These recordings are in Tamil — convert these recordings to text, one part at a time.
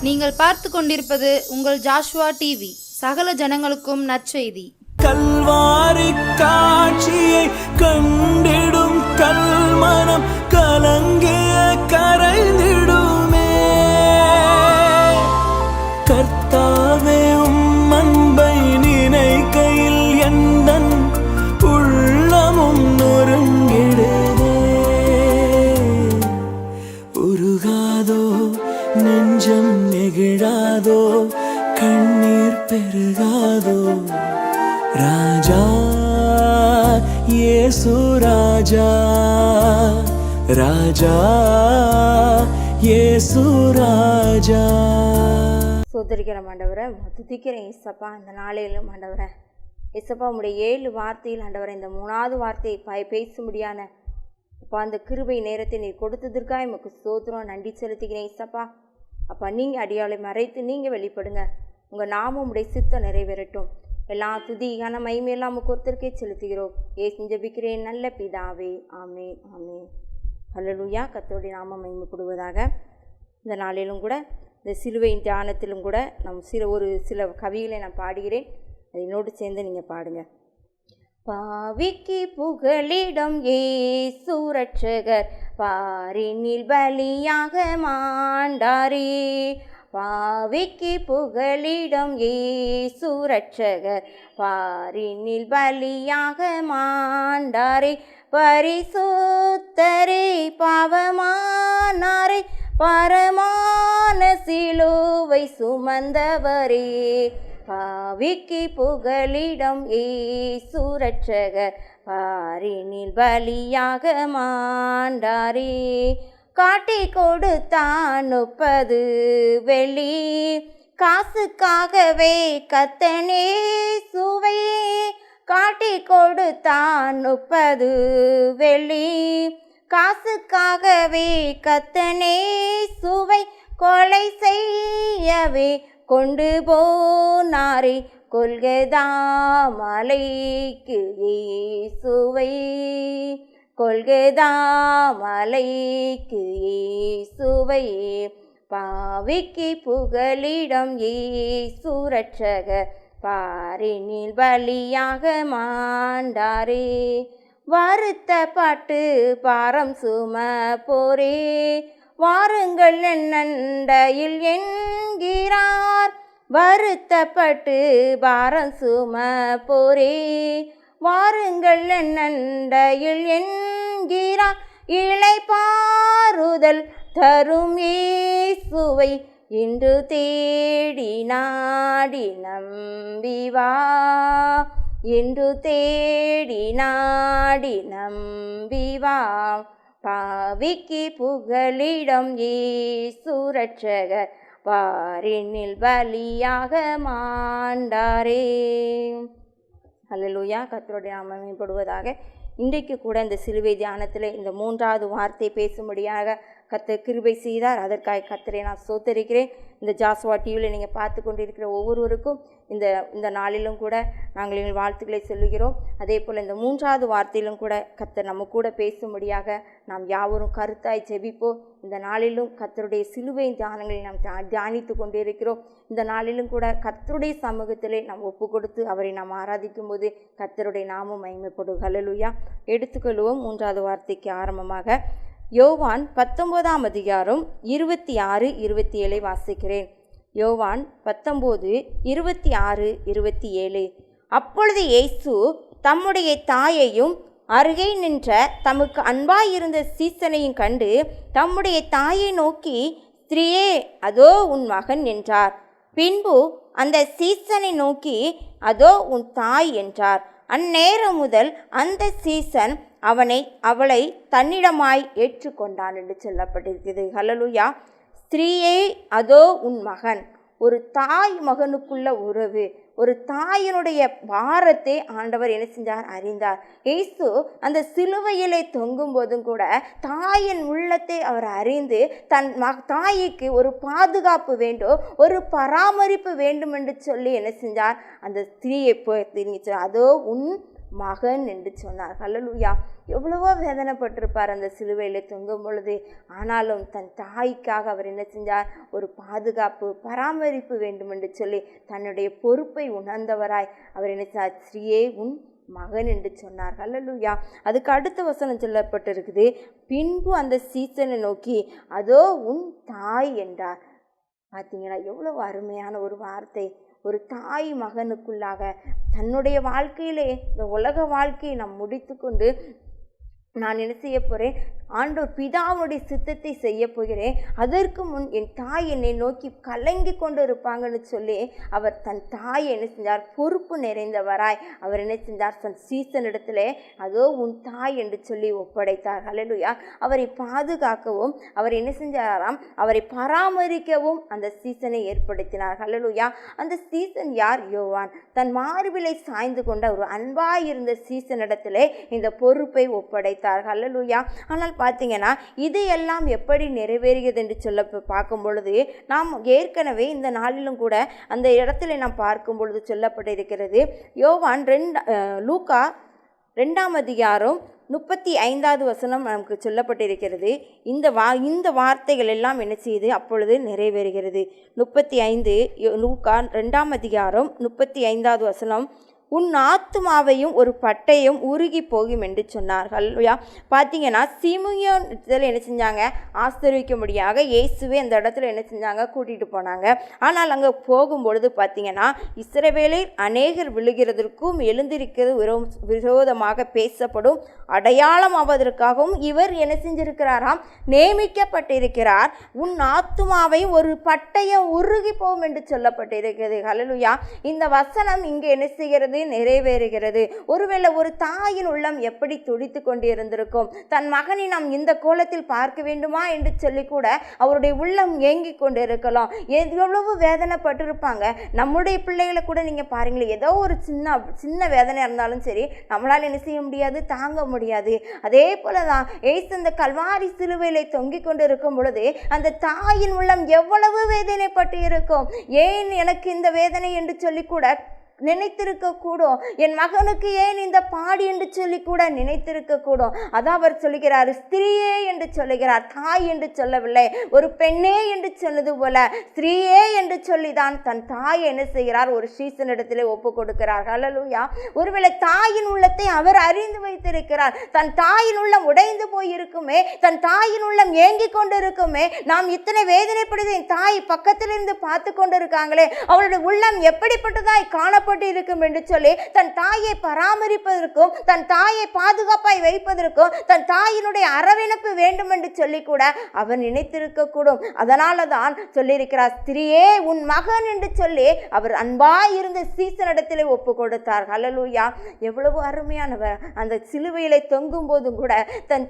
நீங்கள் பார்த்து கொண்டிருப்பது உங்கள் ஜாஷுவா டிவி. சகல ஜனங்களுக்கும் நற்செய்தி. கல்வாரி காட்சியை கண்டிடும் கல்மனம் கலங்கிய கரைந்திடுமே. கர்த்தாவே உம் அன்பை நினைக்கையில் எந்தன் உள்ளமும் நொறுங்கிடுதே. உருகாதோ நெஞ்சம் நெகிழாதோ கண்ணீர் பெருகாதோ. ராஜா இயேசு ராஜா, ராஜா இயேசு ராஜா. சோதரிக்கிற ஆண்டவரை துதிக்கிறேன் இசப்பா. இந்த நாளையிலும் ஆண்டவரை இசப்பா உடைய 7 வார்த்தையில் ஆண்டவரை இந்த 3வது வார்த்தையை பேச முடியாத அப்பா அந்த கிருபை நேரத்தை நீர் கொடுத்ததற்காக எமக்கு ஸ்தோத்திரம், நன்றி செலுத்துகிறேன் இசப்பா. அப்பா நீங்கள் அடியாளை மறைத்து நீங்கள் வெளிப்படுங்க, உங்கள் நாமும் உடைய சித்தம் நிறைவேறட்டும். எல்லா துதியான மகிமையெல்லாம் நமக்கு ஒருத்தருக்கே செலுத்துகிறோம். ஏசு ஜெபிக்கிறேன் நல்ல பிதாவே, ஆமென் ஆமென். ஹல்லேலூயா. கர்த்தருடைய நாமம் மகிமைப்படுவதாக. இந்த நாளிலும் கூட இந்த சிலுவையின் தியானத்திலும் கூட சில கவிகளை நான் பாடுகிறேன், அதனோடு சேர்ந்து நீங்கள் பாடுங்க. பாவிக்கு புகலிடம் இயேசு இரட்சகர், பாரினில் பலியாக மாண்டாரே. பாவிக்கு புகலிடம் இயேசு இரட்சகர், பாரினில் பலியாக மாண்டாரே. பரிசுத்தரே பாவமானாரே, பரமான சிலுவை சுமந்தவரே. பாவிக்கு புகலிடம் இயேசு இரட்சகர், பாரினில் பலியாக மாண்டாரே. காட்டி கொடுத்தான் 30 வெள்ளி, காசுக்காகவே கர்த்தனே சுவை. காட்டி கொடுத்தான் 30 வெள்ளி, காசுக்காகவே கர்த்தனே சுவை. கொலை செய்யவே கொண்டு போனாரே, கொல்கதா மலைக்கு இயேசுவை. கொல்கதா மலைக்கு இயேசுவை. பாவிக்கு புகலிடம் இயேசு இரட்சகர், பாரினில் பலியாக மாண்டாரே. வருத்தப்பட்டு பாரம் சுமப்போரே, வாருங்கள் நண்டையில் என்கிறார். வருத்தப்பட்டு பாரம் சுமப்போரே, வாருங்கள் நண்டையில் என்கிறார். இளைப்பாறுதல் தரும் இயேசுவை இன்று தேடி நாடி நம்பிவா. இன்று தேடி நாடி நம்பிவா. பாவிக்கு புகலிடம் இயேசு இரட்சகர், பாரினில் பலியாக மாண்டாரே. அல்லேலூயா. கர்த்தருடைய நாமம் மகிமைப்படுவதாக. இன்றைக்கு கூட இந்த சிலுவை தியானத்தில் இந்த 3வது வார்த்தை பேசும்படியாக கர்த்தர் கிருபை செய்தார். அதற்காக கர்த்தரை நான் ஸ்தோத்தரிக்கிறேன். இந்த ஜாஸ்வா டிவியில் நீங்கள் பார்த்து கொண்டிருக்கிற ஒவ்வொருவருக்கும் இந்த நாளிலும் கூட நாங்கள் எங்கள் வாழ்த்துக்களை சொல்லுகிறோம். அதே போல் இந்த 3வது வார்த்தையிலும் கூட கர்த்தர் நம்ம கூட பேசும்படியாக நாம் யாவரும் கருத்தாய் ஜெபிப்போம். இந்த நாளிலும் கர்த்தருடைய சிலுவை தியானங்களை நாம் தியானித்து கொண்டிருக்கிறோம். இந்த நாளிலும் கூட கர்த்தருடைய சமூகத்திலே நாம் ஒப்பு கொடுத்து அவரை நாம் ஆராதிக்கும் போது கர்த்தருடைய நாமம் மகிமைப்படும். ஹல்லேலூயா. எடுத்துக்கொள்வோம் 3வது வார்த்தைக்கு ஆரம்பமாக யோவான் 19ஆம் அதிகாரம் 26, 27 வாசிக்கிறேன். யோவான் 19, 26, 27. அப்பொழுது இயேசு தம்முடைய தாயையும் அருகே நின்ற தமக்கு அன்பாயிருந்த சீசனையும் கண்டு தம்முடைய தாயை நோக்கி, ஸ்திரீயே, அதோ உன் மகன் என்றார். பின்பு அந்த சீசனை நோக்கி, அதோ உன் தாய் என்றார். அந்நேரம் முதல் அந்த சீசன் அவளை தன்னிடமாய் ஏற்றுக்கொண்டான் என்று சொல்லப்பட்டிருக்கிறது. ஹல்லேலூயா. ஸ்திரீயே, அதோ உன் மகன். ஒரு தாய் மகனுக்குள்ள உறவு, ஒரு தாயினுடைய பாரத்தை ஆண்டவர் என்ன செஞ்சார்? அறிந்தார். இயேசு அந்த சிலுவையிலே தொங்கும் போதும் கூட தாயின் உள்ளத்தை அவர் அறிந்து தன் தாய்க்கு ஒரு பாதுகாப்பு வேண்டும், ஒரு பராமரிப்பு வேண்டும் என்று சொல்லி என்ன செஞ்சார்? அந்த ஸ்திரீயை அதோ உன் மகன் என்று சொன்னார். ஹல்லேலூயா. எவ்வளவோ வேதனைப்பட்டிருப்பார் அந்த சிலுவையில் தொங்கும் பொழுது. ஆனாலும் தன் தாய்க்காக அவர் என்ன செஞ்சார்? ஒரு பாதுகாப்பு பராமரிப்பு வேண்டும் என்று சொல்லி தன்னுடைய பொறுப்பை உணர்ந்தவராய் அவர் என்ன செய்தார்? ஸ்ரீயே உன் மகன் என்று சொன்னார். ஹல்லேலூயா. அதுக்கு அடுத்த வசனம் சொல்லப்பட்டிருக்குது, பின்பு அந்த சீசனை நோக்கி அதோ உன் தாய் என்றார். பார்த்தீங்களா, எவ்வளவு அருமையான ஒரு வார்த்தை. ஒரு தாய் மகனுக்குள்ளாக தன்னுடைய வாழ்க்கையிலே இந்த உலக வாழ்க்கையை நாம் முடித்து கொண்டு நான் என்ன செய்ய போகிறேன்? ஆண்டவர் பிதாவுடைய சித்தத்தை செய்ய போகிறேன். அதற்கு முன் என் தாய் என்னை நோக்கி கலங்கி கொண்டு இருப்பாங்கன்னு சொல்லி அவர் தன் தாயை என்ன செஞ்சார்? பொறுப்பு நிறைந்தவராய் அவர் என்ன செஞ்சார்? தன் சீசன் இடத்துல அதோ உன் தாய் என்று சொல்லி ஒப்படைத்தார். ஹல்லேலூயா. அவரை பாதுகாக்கவும் அவர் என்ன செஞ்சாராம்? அவரை பராமரிக்கவும் அந்த சீசனை ஏற்படுத்தினார். ஹல்லேலூயா. அந்த சீசன் யார்? யோவான். தன் மார்பிலை சாய்ந்து கொண்ட ஒரு அன்பாயிருந்த சீசன் இடத்துல இந்த பொறுப்பை ஒப்படைத்தார். ஹல்லேலூயா. ஆனால் பார்த்தீங்கன்னா இது எல்லாம் எப்படி நிறைவேறுகிறது என்று சொல்ல பார்க்கும் பொழுது நாம் ஏற்கனவே இந்த நாளிலும் கூட அந்த இடத்துல நாம் பார்க்கும் பொழுது சொல்லப்பட்டிருக்கிறது. யோவான் லூக்கா 2ஆம் அதிகாரம் 35வது வசனம் நமக்கு சொல்லப்பட்டிருக்கிறது. இந்த வார்த்தைகள் எல்லாம் என்ன செய்யுது? அப்பொழுது நிறைவேறுகிறது. 35 லூக்கா 2ஆம் அதிகாரம் 35வது வசனம், உன் ஆத்துமாவையும் ஒரு பட்டயம் உருகி போகும் என்று சொன்னார். ஹல்லேலூயா. பார்த்தீங்கன்னா சீமோன் இதில் என்ன செஞ்சாங்க? ஆசீர்வதிக்கும்படியாக இயேசுவே அந்த இடத்துல என்ன செஞ்சாங்க? கூட்டிகிட்டு போனாங்க. ஆனால் அங்கே போகும்பொழுது பார்த்தீங்கன்னா இஸ்ரவேலில் அநேகர் விழுகிறதற்கும் எழுந்திருக்கிறது விரோதமாக பேசப்படும் அடையாளம் ஆவதற்காகவும் இவர் என்ன செஞ்சிருக்கிறாராம்? நியமிக்கப்பட்டிருக்கிறார். உன் ஆத்துமாவையும் ஒரு பட்டயம் உருகி போகும் என்று சொல்லப்பட்டிருக்கிறது. ஹல்லேலூயா. இந்த வசனம் இங்கே என்ன செய்கிறது? நிறைவேறுகிறது. ஒருவேளை ஒரு தாயின் உள்ளம் எப்படி துடித்து கொண்டு இருந்திருக்கும்? தன் மகனை நாம் இந்த கோலத்தில் பார்க்க வேண்டுமா என்று சொல்லி கூட அவருடைய உள்ளம் ஏங்கி கொண்டு இருக்கலாம். எவ்வளவு வேதனைப்பட்டிருப்பாங்க. நம்முடைய பிள்ளைகளை கூட நீங்கள் பாருங்களேன், ஏதோ ஒரு சின்ன வேதனை இருந்தாலும் சரி நம்மளால் என்ன செய்ய முடியாது? தாங்க முடியாது. அதே போலதான் ஏசு அந்த கல்வாரி சிலுவையிலே தொங்கிக் கொண்டு இருக்கும் பொழுது அந்த தாயின் உள்ளம் எவ்வளவு வேதனைப்பட்டு இருக்கும். ஏன் எனக்கு இந்த வேதனை என்று சொல்லி கூட நினைத்திருக்க கூடும். என் மகனுக்கு ஏன் இந்த பாடி என்று சொல்லி கூட நினைத்திருக்க கூடும். அதான் அவர் சொல்லுகிறார், ஸ்திரீயே என்று சொல்லுகிறார், தாய் என்று சொல்லவில்லை. ஒரு பெண்ணே என்று சொன்னது போல ஸ்திரீயே என்று சொல்லிதான் தன் தாய் என்ன செய்கிறார்? ஒரு சீசன் இடத்திலே ஒப்பு கொடுக்கிறார். ஹல்லேலூயா. ஒருவேளை தாயின் உள்ளத்தை அவர் அறிந்து வைத்திருக்கிறார். தன் தாயின் உள்ளம் உடைந்து போய் இருக்குமே, தன் தாயின் உள்ளம் ஏங்கி கொண்டு இருக்குமே, நாம் இத்தனை வேதனைப்படுது என் தாய் பக்கத்திலிருந்து பார்த்து கொண்டு இருக்காங்களே, அவளுடைய உள்ளம் எப்படிப்பட்டதாய் காண இருக்கும் என்று சொல்லி தன் தாயை பராமரிப்பதற்கும் தன் தாயை பாதுகாப்பாய் வைப்பதற்கும் தன் தாயினுடைய அரவணைப்பு வேண்டும் என்று சொல்லி கூட அவர் நினைத்திருக்க கூடும். அதனால தான் சொல்லியிருக்கிறார், ஸ்திரீயே உன் மகன் என்று சொல்லி அவர் அன்பாய் இருந்த சீசனிடத்திலே ஒப்பு கொடுத்தார். ஹல்லேலூயா. எவ்வளவு அருமையானவர். அந்த சிலுவையிலே தொங்கும் போதும் கூட தன்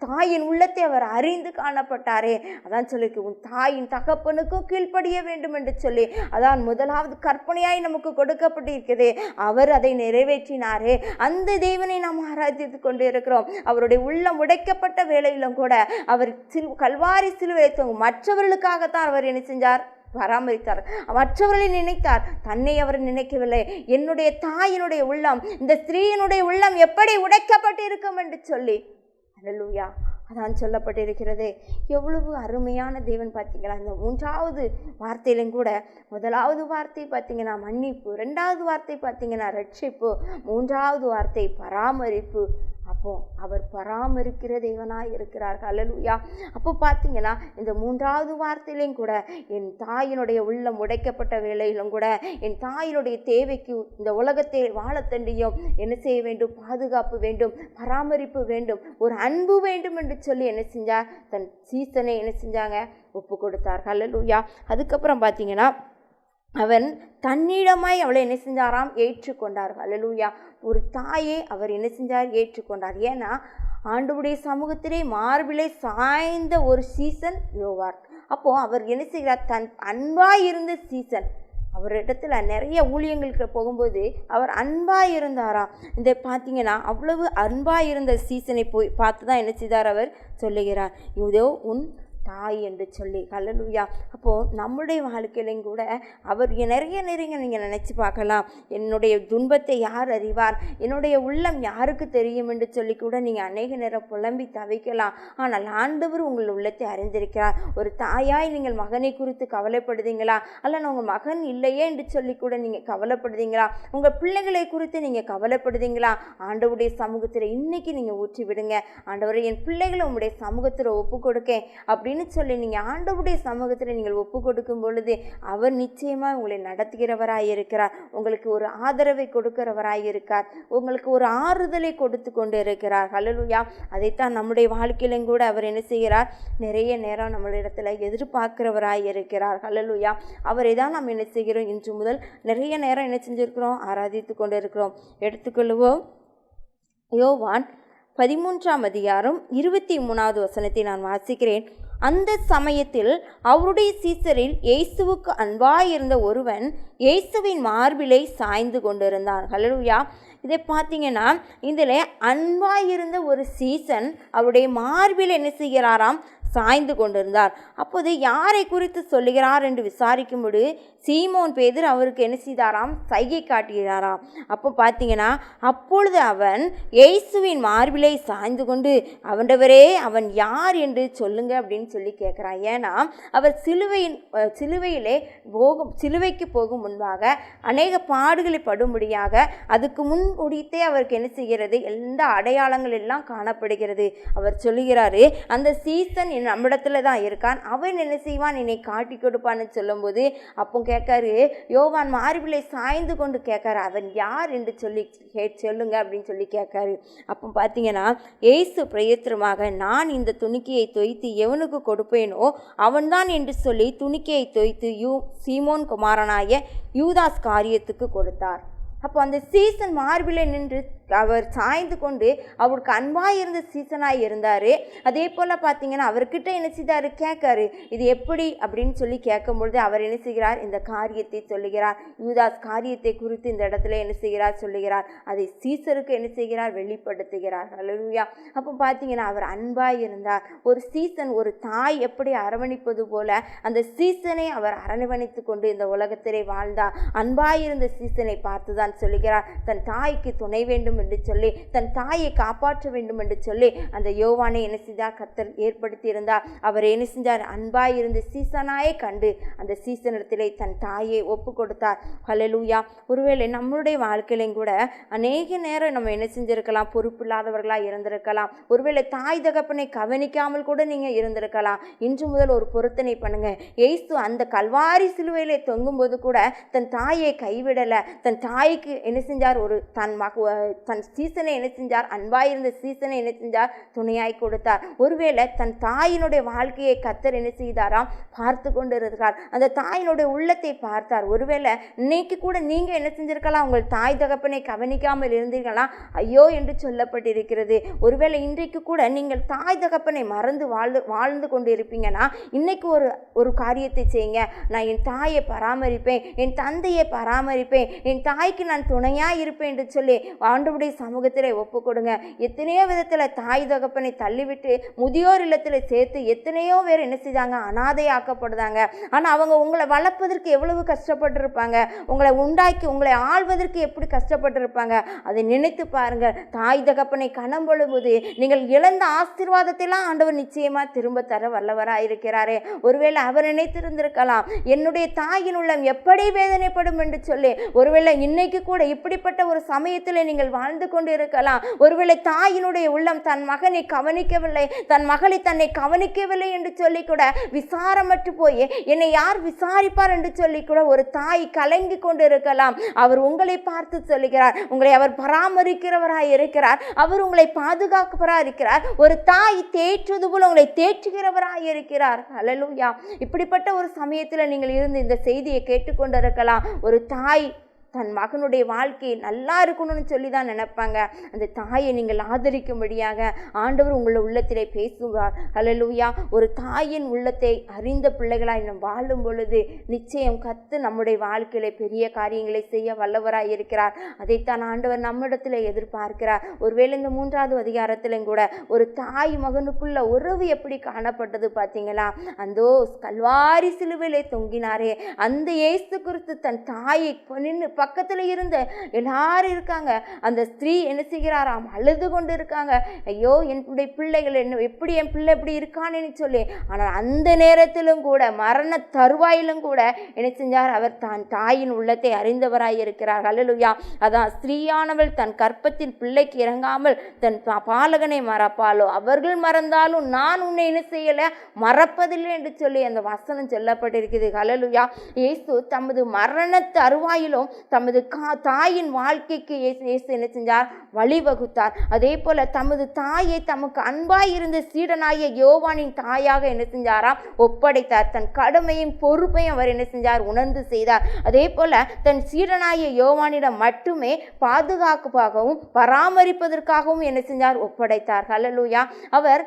தாயின் உள்ளத்தை அவர் அறிந்து காணப்பட்டாரே. அதான் சொல்லி உன் தாயின் தகப்பனுக்கும் கீழ்ப்படிய வேண்டும் என்று சொல்லி அதான் முதலாவது கற்பனையாய் நமக்கு கொடுக்கப்பட்டிருக்கிறது. அவர் அதை நிறைவேற்றினாரே. அந்த தேவனை நாம் ஆராதித்து கொண்டு இருக்கிறோம். அவருடைய உள்ளம் உடைக்கப்பட்ட வேளையிலும் கூட அவர் கல்வாரி சிலுவையை மற்றவர்களுக்காகத்தான் அவர் என்ன செஞ்சார்? பராமரித்தார். மற்றவர்களை நினைத்தார், தன்னை அவர் நினைக்கவில்லை. என்னுடைய தாயினுடைய உள்ளம், இந்த ஸ்திரீயினுடைய உள்ளம் எப்படி உடைக்கப்பட்டு இருக்கும் என்று சொல்லி. ஹல்லேலூயா. அதான் சொல்லப்பட்டிருக்கிறது. எவ்வளவு அருமையான தேவன் பார்த்தீங்களா? இந்த 3வது வார்த்தையிலும் கூட முதலாவது வார்த்தை பார்த்தீங்கன்னா மன்னிப்பு, 2வது வார்த்தை பார்த்தீங்கன்னா ரட்சிப்பு, 3வது வார்த்தை பராமரிப்பு. அப்போ அவர் பராமரிக்கிற தேவனாய் இருக்கிறார். ஹல்லேலூயா. அப்போ பார்த்தீங்கன்னா இந்த 3வது வார்த்தையிலும் கூட என் தாயினுடைய உள்ளம் உடைக்கப்பட்ட வேளையிலும் கூட என் தாயினுடைய தேவைக்கு இந்த உலகத்தை வாழத்தண்டியும் என்ன செய்ய வேண்டும்? பாதுகாப்பு வேண்டும், பராமரிப்பு வேண்டும், ஒரு அன்பு வேண்டும் என்று சொல்லி என்ன செஞ்சார்? தன் சீசனை என்ன செஞ்சாங்க? ஒப்பு கொடுத்தார். ஹல்லேலூயா. அதுக்கப்புறம் பார்த்தீங்கன்னா அவன் தன்னிடமாய் அவளை என்ன செஞ்சாராம்? ஏற்றுக்கொண்டார். ஹல்லேலூயா. ஒரு தாயை அவர் என்ன செஞ்சார்? ஏற்றுக்கொண்டார். ஏன்னா ஆண்டவருடைய சமூகத்திலே மார்பிலை சாய்ந்த ஒரு சீசன் யோவான். அப்போது அவர் என்ன செய்கிறார்? தன் அன்பாய் இருந்த சீசன். அவரிடத்துல நிறைய ஊழியங்களுக்கு போகும்போது அவர் அன்பாக இருந்தாராம். இந்த பார்த்தீங்கன்னா அவ்வளவு அன்பாக இருந்த சீசனை போய் பார்த்து தான் என்ன செய்தார்? அவர் சொல்லுகிறார், இதோ உன் தாய் என்று சொல்லி. ஹல்லேலூயா. அப்போது நம்முடைய வாழ்க்கையிலையும் கூட அவர் நிறைய நீங்கள் நினச்சி பார்க்கலாம், என்னுடைய துன்பத்தை யார் அறிவார், என்னுடைய உள்ளம் யாருக்கு தெரியும் என்று சொல்லி கூட நீங்கள் அநேக நேரம் புலம்பி தவிக்கலாம். ஆனால் ஆண்டவர் உங்கள் உள்ளத்தை அறிந்திருக்கிறார். ஒரு தாயாய் நீங்கள் மகனை குறித்து கவலைப்படுதீங்களா, அல்ல உங்கள் மகன் இல்லையே என்று சொல்லி கூட நீங்கள் கவலைப்படுதீங்களா, உங்கள் பிள்ளைகளை குறித்து நீங்கள் கவலைப்படுதீங்களா, ஆண்டவருடைய சமூகத்தில் இன்னைக்கு நீங்கள் ஊற்றி விடுங்க. ஆண்டவரை, என் பிள்ளைகளை உங்களுடைய சமூகத்தில் ஒப்பு கொடுக்கேன் அப்படின்னு சொல்லி நீங்கள் ஆண்டவருடைய சமூகத்தில் நீங்கள் ஒப்பு கொடுக்கும் பொழுது அவர் நிச்சயமாக உங்களை நடத்துகிறவராய் இருக்கிறார். உங்களுக்கு ஒரு ஆதரவை கொடுக்கிறவராய் இருக்கார். உங்களுக்கு ஒரு ஆறுதலை கொடுத்து கொண்டு இருக்கிறார். ஹல்லேலூயா. அதைத்தான் நம்முடைய வாழ்க்கையிலும் கூட அவர் என்ன செய்கிறார், நிறைய நேரம் நம்மளிடத்தில் எதிர்பார்க்கிறவராய் இருக்கிறார். ஹல்லேலூயா. அவரை தான் நாம் என்ன செய்கிறோம், இன்று முதல் நிறைய நேரம் என்ன செஞ்சிருக்கிறோம், ஆராதித்து கொண்டு இருக்கிறோம். எடுத்துக்கொள்வோம். யோவான் 13ஆம் அதிகாரம் 23வது வசனத்தை நான் வாசிக்கிறேன். அந்த சமயத்தில் அவருடைய சீசரில் இயேசுவுக்கு அன்பாயிருந்த ஒருவன் இயேசுவின் மார்பிலை சாய்ந்து கொண்டிருந்தான். ஹல்லேலூயா. இதை பார்த்தீங்கன்னா இதில் அன்பாயிருந்த ஒரு சீசன் அவருடைய மார்பில் என்ன செய்கிறாராம், சாய்ந்து கொண்டிருந்தார். அப்போது யாரை குறித்து சொல்லுகிறார் என்று விசாரிக்கும்போது சீமோன் பேதுரு அவருக்கு என்ன செய்தாராம், சைகை காட்டுகிறாராம். அப்போ பார்த்தீங்கன்னா அப்பொழுது அவன் இயேசுவின் மார்பிலை சாய்ந்து கொண்டு, அவண்டவரே அவன் யார் என்று சொல்லுங்க அப்படின்னு சொல்லி கேட்குறான். ஏன்னா அவர் சிலுவைக்கு போகும் முன்பாக அநேக பாடுகளை படும்படியாக அதுக்கு முன் முடித்தே அவருக்கு என்ன செய்கிறது, எந்த அடையாளங்கள் எல்லாம் காணப்படுகிறது. அவர் சொல்லுகிறாரு, அந்த சீசன் நம்மிடத்துல தான் இருக்கான், அவன் என்ன செய்வான், என்னை காட்டி கொடுப்பான்னு சொல்லும்போது அப்போ கேட்காரு, யோவான் மார்பிலை சாய்ந்து கொண்டு கேட்காரு, அவன் யார் என்று சொல்லி சொல்லுங்க அப்படின்னு சொல்லி கேட்காரு. அப்போ பார்த்தீங்கன்னா இயேசு பிரயத்திரமாக, நான் இந்த துணிக்கையை தோய்த்து எவனுக்கு கொடுப்பேனோ அவன்தான் என்று சொல்லி துணிக்கையை தோய்த்து சீமோன் குமாரனாய யூதாஸ் காரியத்துக்கு கொடுத்தார். அப்போ அந்த சீசன் மார்பிலை நின்று அவர் சாய்ந்து கொண்டு அவருக்கு அன்பாக இருந்த சீசனாக இருந்தார். அதே போல் பார்த்தீங்கன்னா அவர்கிட்ட என்ன செய்தார், கேட்காரு, இது எப்படி அப்படின்னு சொல்லி கேட்கும்பொழுது அவர் என்ன செய்கிறார், இந்த காரியத்தை சொல்லுகிறார். யூதாஸ் காரியத்தை குறித்து இந்த இடத்துல என்ன செய்கிறார், சொல்லுகிறார். அதை சீசருக்கு என்ன செய்கிறார், வெளிப்படுத்துகிறார். ஹல்லேலூயா. அப்போ பார்த்தீங்கன்னா அவர் அன்பாக இருந்தார். ஒரு சீசன் ஒரு தாய் எப்படி அரவணைப்பது போல அந்த சீசனை அவர் அரவணைத்து கொண்டு இந்த உலகத்திலே வாழ்ந்தார். அன்பாக இருந்த சீசனை பார்த்து தான் சொல்லுகிறார், தன் தாய்க்கு துணை வேண்டும் என்று சொல்லி, தன் தாயை காப்பாற்ற வேண்டும் என்று சொல்லி அந்த யோவானை என்ன செய்தார், கர்த்தர் ஏற்படுத்தி இருந்தார். அவர் என்ன செஞ்சார், அன்பாய் இருந்த சீசனாயே கண்டு அந்த சீசனிடத்திலே தன் தாயை ஒப்பு கொடுத்தார். ஹல்லேலூயா. ஒருவேளை நம்மளுடைய வாழ்க்கையிலும் கூட அநேக நேரம் நம்ம என்ன செஞ்சிருக்கலாம், பொறுப்பில்லாதவர்களாக இருந்திருக்கலாம். ஒருவேளை தாய் தகப்பனை கவனிக்காமல் கூட நீங்கள் இருந்திருக்கலாம். இன்று முதல் ஒரு பொருத்தனை பண்ணுங்க. இயேசு அந்த கல்வாரி சிலுவையிலே தொங்கும்போது கூட தன் தாயை கைவிடலை. தன் தாய்க்கு என்ன செஞ்சார், ஒரு தன் சீசனை என்ன செஞ்சார், அன்பாயிருந்த சீசனை என்ன செஞ்சார், துணையாய் கொடுத்தார். ஒருவேளை தன் தாயினுடைய வாழ்க்கையை கர்த்தர் என்ன செய்தாராம், பார்த்து கொண்டு இருக்கிறார். அந்த தாயினுடைய உள்ளத்தை பார்த்தார். ஒருவேளை இன்னைக்கு கூட நீங்கள் என்ன செஞ்சிருக்கலாம், உங்கள் தாய் தகப்பனை கவனிக்காமல் இருந்தீர்களா, ஐயோ என்று சொல்லப்பட்டிருக்கிறது. ஒருவேளை இன்றைக்கு கூட நீங்கள் தாய் தகப்பனை மறந்து வாழ்ந்து கொண்டு இருப்பீங்கன்னா இன்னைக்கு ஒரு காரியத்தை செய்யுங்க. நான் என் தாயை பராமரிப்பேன், என் தந்தையை பராமரிப்பேன், என் தாய்க்கு நான் துணையாக இருப்பேன் என்று சொல்லி ஆண்டவருடைய சமூகத்தில் ஒப்பு கொடுங்க. எத்தனையோ விதத்தில் தாய் தகப்பனை தள்ளிவிட்டு முதியோர் இல்லத்தில் சேர்த்து எத்தனையோ பேர் என்ன செய்தாங்க, அனாதையாக்கப்படுதாங்க. ஆனால் அவங்க உங்களை வளர்ப்பதற்கு எவ்வளவு கஷ்டப்பட்டிருப்பாங்க, உங்களை உண்டாக்கி உங்களை ஆள்வதற்கு எப்படி கஷ்டப்பட்டிருப்பாங்க. அதை நினைத்து பாருங்கள். தாய் தகப்பனை கணம் பொழுது நீங்கள் இழந்த ஆசீர்வாதத்தைலாம் ஆண்டவர் நிச்சயமாக திரும்ப தர வல்லவராக இருக்கிறாரே. ஒருவேளை அவர் நினைத்திருந்திருக்கலாம், என்னுடைய தாயின் உள்ளம் எப்படி வேதனைப்படும் என்று சொல்லி. ஒருவேளை இன்னைக்கு கூட இப்படிப்பட்ட ஒரு சமயத்தில் நீங்கள் வாழ்ந்து கொண்டு இருக்கலாம். ஒருவேளை தாயினுடைய உள்ளம் தன் மகனை கவனிக்கவில்லை, தன் மகளை தன்னை கவனிக்கவில்லை என்று சொல்லி கூட விசாரமற்று போய் என்னை யார் விசாரிப்பார் என்று சொல்லி கூட ஒரு தாய் கலங்கி கொண்டு இருக்கலாம். அவர் உங்களை பார்த்து சொல்லுகிறார், உங்களை அவர் பராமரிக்கிறவராய் இருக்கிறார், அவர் உங்களை பாதுகாக்கிறவராய் இருக்கிறார். ஒரு தாய் தேற்றுவது போல உங்களை தேற்றுகிறவராய் இருக்கிறார். ஹல்லேலூயா. இப்படிப்பட்ட ஒரு சமயத்தில் நீங்கள் இருந்து இந்த செய்தியை கேட்டுக்கொண்டு இருக்கலாம். ஒரு தாய் தன் மகனுடைய வாழ்க்கை நல்லா இருக்கணும்னு சொல்லி தான் நினைப்பாங்க. அந்த தாயை நீங்கள் ஆதரிக்கும்படியாக ஆண்டவர் உங்கள் உள்ளத்திலே பேசுவார். அல்லேலூயா. ஒரு தாயின் உள்ளத்தை அறிந்த பிள்ளைகளாய் நாம் வாழும் பொழுது நிச்சயம் கர்த்தர் நம்முடைய வாழ்க்கையில பெரிய காரியங்களை செய்ய வல்லவராய் இருக்கிறார். அதைத்தான் ஆண்டவர் நம்மிடத்தில் எதிர்பார்க்கிறார். ஒருவேளை இந்த 3வது அதிகாரத்திலும் கூட ஒரு தாய் மகனுக்குள்ள உறவு எப்படி காணப்பட்டது பார்த்தீங்களா? அந்தோ கல்வாரி சிலுவையிலே தொங்கினாரே அந்த இயேசு கிறிஸ்து தன் தாயை நின்று பக்கத்தில் இருந்த எல்லாரும் இருக்காங்க. அந்த ஸ்திரீ என்ன செய்கிறாராம்? அழுது கொண்டு இருக்காங்க. ஐயோ என்னுடைய பிள்ளைகள் என்ன எப்படி என் பிள்ளை எப்படி இருக்கான்னு சொல்லி. ஆனால் அந்த நேரத்திலும் கூட மரண தருவாயிலும் கூட என்ன செஞ்சார்? அவர் தான் தாயின் உள்ளத்தை அறிந்தவராய் இருக்கிறார். அல்லேலூயா. அதான் ஸ்திரீயானவள் தன் கற்பத்தில் பிள்ளைக்கு இறங்காமல் தன் பாலகனை மறப்பாளோ? அவர்கள் மறந்தாலும் நான் உன்னை என்ன செய்யல மறப்பதில்லை என்று சொல்லி அந்த வசனம் சொல்லப்பட்டிருக்கிறது. அல்லேலூயா. இயேசு தமது மரண தருவாயிலும் தமது தாயின் வாழ்க்கைக்கு இயேசு என்ன செஞ்சார்? வழிவகுத்தார். அதே போல தமது தாயை தமக்கு அன்பாய் இருந்த சீடனாகிய யோவானின் தாயாக என்ன செஞ்சாராம்? ஒப்படைத்தார். தன் கடமையும் பொறுப்பையும் அவர் என்ன செஞ்சார்? உணர்ந்து செய்தார். அதே போல தன் சீடனாகிய யோவானிடம் மட்டுமே பாதுகாப்பாகவும் பராமரிப்பதற்காகவும் என்ன செஞ்சார்? ஒப்படைத்தார். அல்லேலூயா. அவர்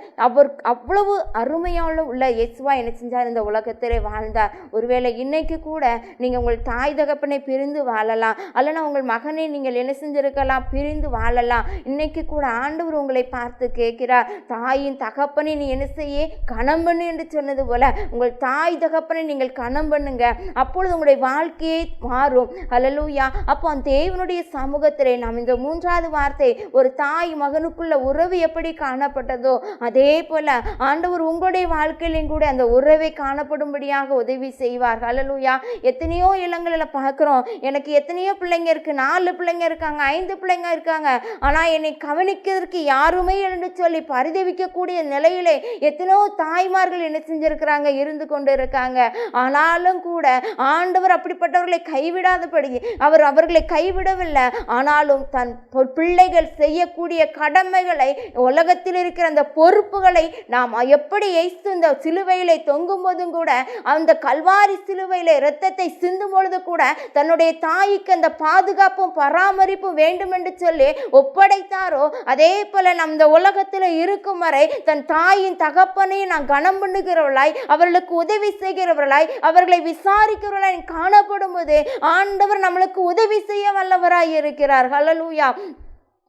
அவ்வளவு அருமையான உள்ள இயேசுவா என்ன செஞ்சார்? இந்த உலகத்திலே வாழ்ந்தார். ஒருவேளை இன்னைக்கு கூட நீங்கள் உங்கள் தாய் தகப்பனை பிரிந்து வாழலாம், அல்லனா உங்கள் மகனை நீங்கள் என்ன செஞ்சிருக்கலாம்? பிரிந்து வாழலாம். இன்னைக்கு கூட ஆண்டவர் உங்களை பார்த்து கேட்கிறார், தாயின் தகப்பனை நீ என்ன செய்ய? கணம் பண்ணு என்று சொன்னது போல உங்கள் தாய் தகப்பனை நீங்கள் கணம் பண்ணுங்க. அப்பொழுது உங்களுடைய வாழ்க்கையை மாறும். அல்லேலூயா. அப்போ அந்த தேவனுடைய சமூகத்திலே நாம் இந்த 3வது வார்த்தை, ஒரு தாய் மகனுக்குள்ள உறவு எப்படி காணப்பட்டதோ அதே போல ஆண்டவர் உங்களுடைய வாழ்க்கையிலும் கூட அந்த உறவை காணப்படும்படியாக உதவி செய்வார். அல்லேலூயா. எத்தனையோ இல்லங்களில் பார்க்குறோம், எனக்கு எத்தனையோ பிள்ளைங்க இருக்கு, 4 பிள்ளைங்க இருக்காங்க, 5 பிள்ளைங்க இருக்காங்க, ஆனால் என்னை கவனிக்கிறதுக்கு யாருமே என்று சொல்லி பரிதவிக்கக்கூடிய நிலையிலே எத்தனையோ தாய்மார்கள் என்ன செஞ்சிருக்கிறாங்க? இருந்து கொண்டு இருக்காங்க. ஆனாலும் கூட ஆண்டவர் அப்படிப்பட்டவர்களை கைவிடாதபடி அவர்களை கைவிடவில்லை. ஆனாலும் தன் பிள்ளைகள் செய்யக்கூடிய கடமைகளை, உலகத்தில் இருக்கிற அந்த பொறுப்புகளை நாம் எப்படி இயேசு இந்த சிலுவையிலே தொங்கும் போதும் கூட, அந்த கல்வாரி சிலுவையிலே இரத்தத்தை சிந்தும் பொழுது கூட தன்னுடைய தாய்க்கு அந்த பாதுகாப்பும் பராமரிப்பும் வேண்டும் என்று சொல்லி ஒப்படைத்தாரோ அதே போல நம் இந்த உலகத்தில் இருக்கும் வரை தன் தாயின் தகப்பனையும் நான் கனம் பண்ணுகிறவர்களாய், அவர்களுக்கு உதவி செய்கிறவர்களாய், அவர்களை விசாரிக்கிறவர்களாய் காணப்படும் போது ஆண்டவர் நம்மளுக்கு உதவி செய்ய வல்லவராய் இருக்கிறார். ஹல்லேலூயா.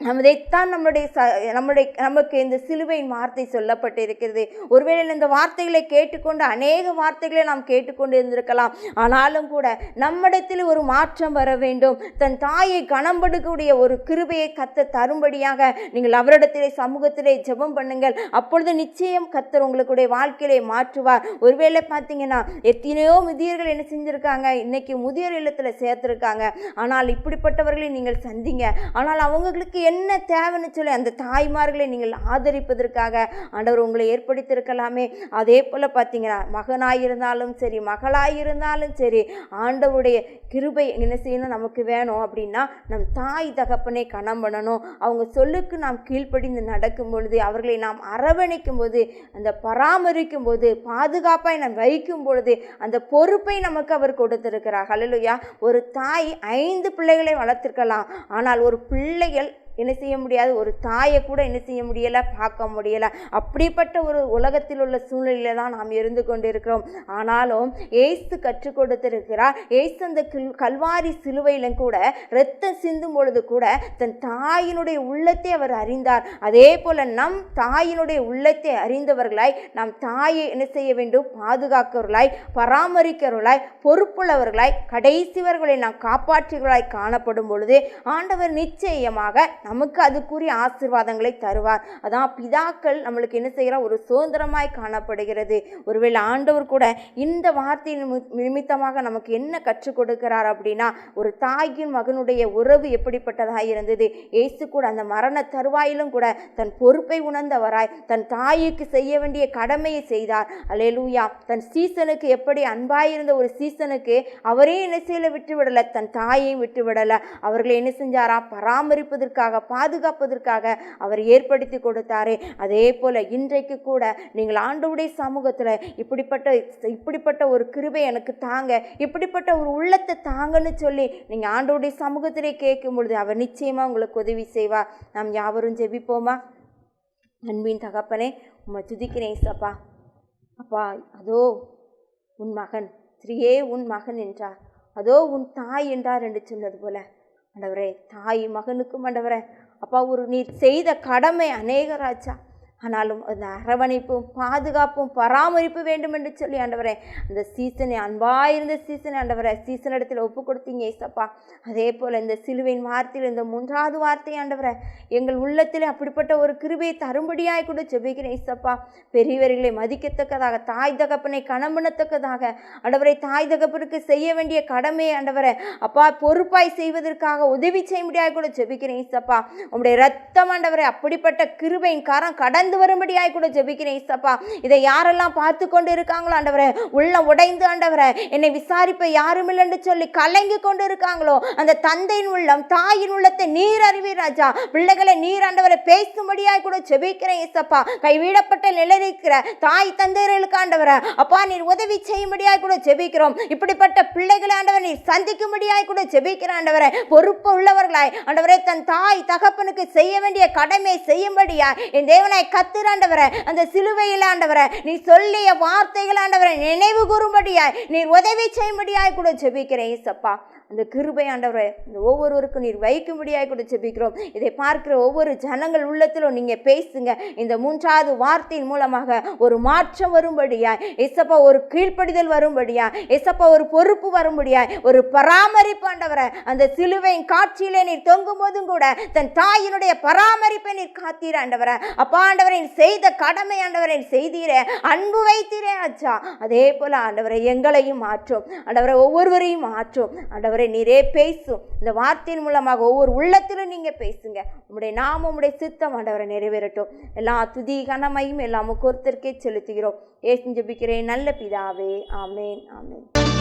அதைத்தான் நமக்கு இந்த சிலுவையின் வார்த்தை சொல்லப்பட்டிருக்கிறது. ஒருவேளை இந்த வார்த்தைகளை கேட்டுக்கொண்டு அநேக வார்த்தைகளை நாம் கேட்டுக்கொண்டு இருந்திருக்கலாம். ஆனாலும் கூட நம்மிடத்தில் ஒரு மாற்றம் வர வேண்டும். தன் தாயை கனம்படுக்கூடிய ஒரு கிருபையை கர்த்தர் தரும்படியாக நீங்கள் அவரிடத்திலே சமூகத்திலே ஜெபம் பண்ணுங்கள். அப்பொழுது நிச்சயம் கர்த்தர் உங்களுடைய வாழ்க்கையிலே மாற்றுவார். ஒருவேளை பார்த்தீங்கன்னா எத்தனையோ முதியர்கள் என்ன செஞ்சிருக்காங்க? இன்னைக்கு முதியோர் இல்லத்தில் சேர்த்திருக்காங்க. ஆனால் இப்படிப்பட்டவர்களை நீங்கள் சந்திங்க. ஆனால் அவங்களுக்கு என்ன தேவைன்னு சொல்லி அந்த தாய்மார்களை நீங்கள் ஆதரிப்பதற்காக ஆண்டவர் உங்களை ஏற்படுத்தியிருக்கலாமே. அதே போல் பார்த்தீங்கன்னா மகனாயிருந்தாலும் சரி, மகளாயிருந்தாலும் சரி, ஆண்டவருடைய கிருபை என்ன செய்யணும்? நமக்கு வேணும் அப்படின்னா நம் தாய் தகப்பனை கனம் பண்ணணும். அவங்க சொல்லுக்கு நாம் கீழ்ப்படிந்து நடக்கும் பொழுது, அவர்களை நாம் அரவணைக்கும் போது, அந்த பராமரிக்கும் போது, பாதுகாப்பாய் நாம் வைக்கும் பொழுது அந்த பொறுப்பை நமக்கு அவர் கொடுத்திருக்கிறார். ஹல்லேலூயா. ஒரு தாய் 5 பிள்ளைகளை வளர்த்திருக்கலாம். ஆனால் ஒரு பிள்ளைகள் என்ன செய்ய முடியாது? ஒரு தாயை கூட என்ன செய்ய முடியலை? பார்க்க முடியலை. அப்படிப்பட்ட ஒரு உலகத்தில் உள்ள சூழ்நிலையில தான் நாம் இருந்து கொண்டிருக்கிறோம். ஆனாலும் ஏசு கற்றுக் கொடுத்திருக்கிறார். ஏசு அந்த கல்வாரி சிலுவையிலும் கூட இரத்தம் சிந்தும் பொழுது கூட தன் தாயினுடைய உள்ளத்தை அவர் அறிந்தார். அதே போல நம் தாயினுடைய உள்ளத்தை அறிந்தவர்களாய் நாம் தாயை என்ன செய்ய வேண்டும்? பாதுகாக்கிறவர்களாய், பராமரிக்கிறவர்களாய், பொறுப்புள்ளவர்களாய், கடைசிவர்களை நாம் காப்பாற்றுகிறவர்களாய் காணப்படும் பொழுது ஆண்டவர் நிச்சயமாக நமக்கு அதுக்குரிய ஆசீர்வாதங்களை தருவார். அதான் பிதாக்கள் நம்மளுக்கு என்ன செய்கிறார்? ஒரு சுதந்திரமாய் காணப்படுகிறது. ஒருவேளை ஆண்டவர் கூட இந்த வார்த்தையின் நிமித்தமாக நமக்கு என்ன கற்றுக் கொடுக்கிறார் அப்படின்னா, ஒரு தாயின் மகனுடைய உறவு எப்படிப்பட்டதாக இருந்தது. இயேசு கூட அந்த மரண தருவாயிலும் கூட தன் பொறுப்பை உணர்ந்தவராய் தன் தாய்க்கு செய்ய வேண்டிய கடமையை செய்தார். அல்லேலூயா. தன் சீசனுக்கு எப்படி அன்பாயிருந்த ஒரு சீசனுக்கு அவரே என்ன செய்யல? விட்டுவிடலை. தன் தாயையும் விட்டுவிடலை. அவர்களை என்ன செஞ்சாரா? பராமரிப்பதற்காக காப்பதற்காக பாதுகாப்பதற்காக அவர் ஏற்படுத்தி கொடுத்தாரே, அதே போல் இன்றைக்கு கூட நீங்கள் ஆண்டவருடைய சமூகத்தில் இப்படிப்பட்ட ஒரு கிருபை எனக்கு தாங்க, இப்படிப்பட்ட ஒரு உள்ளத்தை தாங்கன்னு சொல்லி நீங்கள் ஆண்டவருடைய சமூகத்திலே கேட்கும் பொழுது அவர் நிச்சயமாக உங்களுக்கு உதவி செய்வார். நாம் யாவரும் ஜெபிப்போமா? அன்பின் தகப்பனே, உம்மை துதிக்கிறேன் ஏசப்பா. அப்பா, அதோ உன் மகன் ஸ்ரீயே உன் மகன் என்றார், அதோ உன் தாய் என்றார் என்று சொன்னது போல ஆண்டவரே, தாய் மகனுக்கும் ஆண்டவரே அப்பா ஒரு நீர் செய்த கடமை அநேக ராஜா, ஆனாலும் அந்த அரவணைப்பும் பாதுகாப்பும் பராமரிப்பு வேண்டும் என்று சொல்லி ஆண்டவரே அந்த சீசனை அன்பாயிருந்த சீசனை ஆண்டவரே சீசன் இடத்துல ஒப்பு கொடுத்தீங்க ஏசப்பா. அதே போல் இந்த சிலுவையின் வார்த்தையில் இந்த 3வது வார்த்தை ஆண்டவரே எங்கள் உள்ளத்தில் அப்படிப்பட்ட ஒரு கிருபையை தரும்படியாய் கூட ஜெபிக்கிறேன் ஏசப்பா. பெரியவர்களை மதிக்கத்தக்கதாக, தாய் தகப்பனை கணம்பனத்தக்கதாக ஆண்டவரை தாய் தகப்பனுக்கு செய்ய வேண்டிய கடமையை ஆண்டவரே அப்பா பொறுப்பாய் செய்வதற்காக உதவி செய்ய முடியாது கூட ஜெபிக்கிறேன் ஏசப்பா. உங்களுடைய ரத்தம் ஆண்டவரே அப்படிப்பட்ட கிருபையின் கரம் கடந்து வரும்படியாய் கூட ஜெபிக்கிறேன் ஏசப்பா. இதை யாரெல்லாம் பார்த்து கொண்டு இருக்காங்களோ ஆண்டவரே, உள்ளம் உடைந்து ஆண்டவரே என்னை விசாரிப்ப யாரும் இல்லை என்று சொல்லி கலங்கி கொண்டு இருக்காங்களோ, அந்த தந்தையின் உள்ளம் தாயின் உள்ளத்தை நீர் அறிவீர் ராஜா. பிள்ளைகளை நீர் ஆண்டவரை பேசும்படியாய் கூட ஜெபிக்கிறேன் ஏசப்பா. கைவிடப்பட்ட நிலையிருக்கிற தாய் தந்தையர்களுக்கு ஆண்டவரே அப்பா நீர் உதவி செய்யும்படியாய் கூட ஜெபிக்கிறோம். இப்படிப்பட்ட பிள்ளைகளை ஆண்டவர் நீர் சந்திக்கும்படியாய் கூட ஜெபிக்கிற ஆண்டவரே பொறுப்பு உள்ளவர்களாய் ஆண்டவரே தன் தாய் தகப்பனுக்கு செய்ய வேண்டிய கடமை செய்யும்படியாய் என் தேவனை கத்திராண்டவரே அந்த சிலுவையில் ஆண்டவரே நீ சொல்லிய வார்த்தைகள் ஆண்டவரை நினைவு கூறும்படியாய் நீர் உதவி செய்யும்படியாய் கூட ஜெபிக்கிறேன் ஏசப்பா. அந்த கிருபை ஆண்டவரை இந்த ஒவ்வொருவருக்கும் நீர் வைக்கும்படியாய் கூட ஜெபிக்கிறோம். இதை பார்க்கிற ஒவ்வொரு ஜனங்கள் உள்ளத்திலும் நீங்கள் பேசுங்க. இந்த 3வது வார்த்தையின் மூலமாக ஒரு மாற்றம் வரும்படியாய் ஏசப்பா, ஒரு கீழ்ப்படிதல் வரும்படியாய் ஏசப்பா, ஒரு பொறுப்பு வரும்படியாய், ஒரு பராமரிப்பு ஆண்டவரை அந்த சிலுவையின் காட்சியிலே நீர் தொங்கும் போதும் கூட தன் தாயினுடைய பராமரிப்பை நீர் காத்தீர் ஆண்டவரை அப்பா. ஆண்டவரை செய்த கடமை ஆண்டவரை செய்தீரே, அன்பு வைத்தீரே ஆச்சா. அதே போல ஆண்டவரை எங்களையும் மாற்றும் ஆண்டவரை, ஒவ்வொருவரையும் மாற்றும் ஆண்டவரை. நீரே பேசும் இந்த வார்த்தையின் மூலமாக ஒவ்வொரு உள்ளத்திலும் நீங்க பேசுங்க. உம்முடைய நாமம் உம்முடைய சித்தம் ஆண்டவரை நிறைவேறட்டும். எல்லா துதி கனமையும் எல்லாம் ஒருத்தருக்கே செலுத்துகிறோம். ஏசு ஜெபிக்கிறேன் நல்ல பிதாவே, ஆமேன் ஆமேன்.